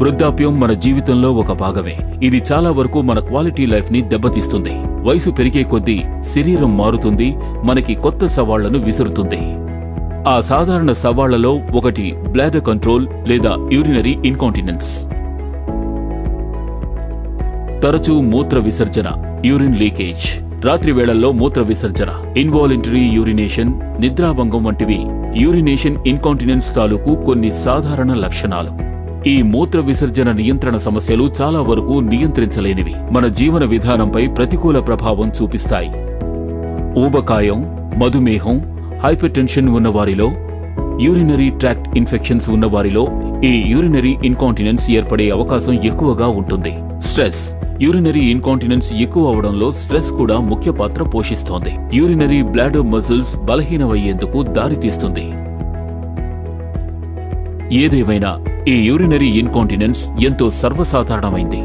వృద్ధాప్యం మన జీవితంలో ఒక భాగమే. ఇది చాలా వరకు మన క్వాలిటీ లైఫ్ ని దెబ్బతీస్తుంది. వయసు పెరిగే కొద్దీ శరీరం మారుతుంది, మనకి కొత్త సవాళ్లను విసురుతుంది. ఆ సాధారణ సవాళ్లలో ఒకటి బ్లాడర్ కంట్రోల్ లేదా యూరినరీ ఇన్కాంటినెన్స్. తరచూ మూత్ర విసర్జన, యూరిన్ లీకేజ్, రాత్రి వేళల్లో మూత్ర విసర్జన, ఇన్వాలంటరీ యూరినేషన్, నిద్రాభంగం వంటివి యూరినేషన్ ఇన్కాంటినెన్స్ తాలూకు కొన్ని సాధారణ లక్షణాలు. ఈ మూత్ర విసర్జన నియంత్రణ సమస్యలు చాలా వరకు నియంత్రించలేనివి, మన జీవన విధానంపై ప్రతికూల ప్రభావం చూపిస్తాయి. ఊబకాయం, మధుమేహం, హైపర్ టెన్షన్ ఉన్నవారిలో, యూరినరీ ట్రాక్ట్ ఇన్ఫెక్షన్స్ ఉన్నవారిలో ఈ యూరినరీ ఇన్కాంటినెన్స్ ఏర్పడే అవకాశం ఎక్కువగా ఉంటుంది. స్ట్రెస్, యూరినరీ ఇన్కాంటినెన్స్ ఎక్కువ అవడంలో స్ట్రెస్ కూడా ముఖ్య పాత్ర పోషిస్తోంది. యూరినరీ బ్లాడర్ మజిల్స్ బలహీనమయ్యేందుకు దారితీస్తుంది. ఏదేమైనా ఈ యూరినరీ ఇన్కాంటినెన్స్ ఎంతో సర్వసాధారణమైంది.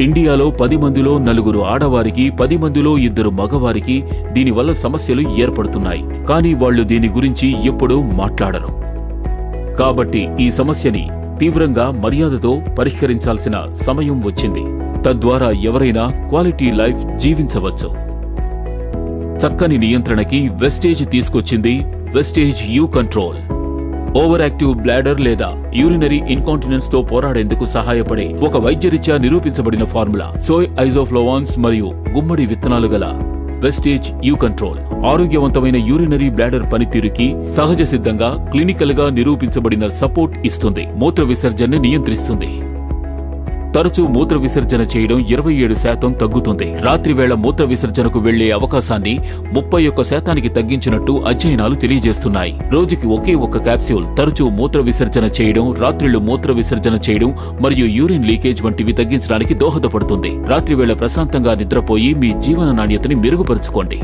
ఇండియాలో 10 మందిలో 9 ఆడవారికి, 10 మందిలో 2 మగవారికి దీనివల్ల సమస్యలు ఏర్పడుతున్నాయి. కానీ వాళ్లు దీని గురించి ఎప్పుడూ మాట్లాడరు. కాబట్టి ఈ సమస్యని తీవ్రంగా మర్యాదతో పరిష్కరించాల్సిన సమయం వచ్చింది. తద్వారా ఎవరైనా క్వాలిటీ లైఫ్ జీవించవచ్చు. చక్కని నియంత్రణకి వెస్టేజ్ తీసుకొచ్చింది wastage you control. Over active bladder లేదా యూరినరీ ఇన్కాంటినెన్స్ తో పోరాడేందుకు సహాయపడే ఒక వైద్యరీత్యా నిరూపించబడిన ఫార్ములా సోయ్ ఐజోఫ్లోవాన్స్ మరియు గుమ్మడి విత్తనాలు గల వెస్టేజ్ యూ కంట్రోల్ ఆరోగ్యవంతమైన యూరినరీ బ్లాడర్ పనితీరుకి సహజ సిద్ధంగా క్లినికల్ గా నిరూపించబడిన సపోర్ట్ ఇస్తుంది. మూత్ర విసర్జనని నియంత్రిస్తుంది. తరచూ మూత్ర విసర్జన చేయడం 27% తగ్గుతుంది. రాత్రి వేళ మూత్ర విసర్జనకు వెళ్లే అవకాశాన్ని 31% తగ్గించినట్టు అధ్యయనాలు తెలియజేస్తున్నాయి. రోజుకి ఒకే ఒక్క క్యాప్సూల్ తరచూ మూత్ర విసర్జన చేయడం, రాత్రిళ్లు మూత్ర విసర్జన చేయడం మరియు యూరిన్ లీకేజ్ వంటివి తగ్గించడానికి దోహదపడుతుంది. రాత్రి వేళ ప్రశాంతంగా నిద్రపోయి మీ జీవన నాణ్యతని మెరుగుపరుచుకోండి.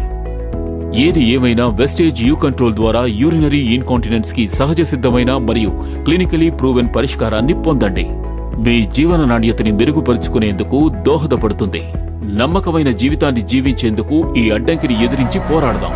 ఏది ఏమైనా వెస్టేజ్ యూ కంట్రోల్ ద్వారా యూరినరీ ఇన్కాంటినెన్స్ కి సహజ సిద్ధమైన మరియు క్లినికలీ ప్రూవెన్ పరిష్కారాన్ని పొందండి. మీ జీవన నాణ్యతని మెరుగుపరుచుకునేందుకు దోహదపడుతుంది. నమ్మకమైన జీవితాన్ని జీవించేందుకు ఈ అడ్డంకిని ఎదిరించి పోరాడదాం.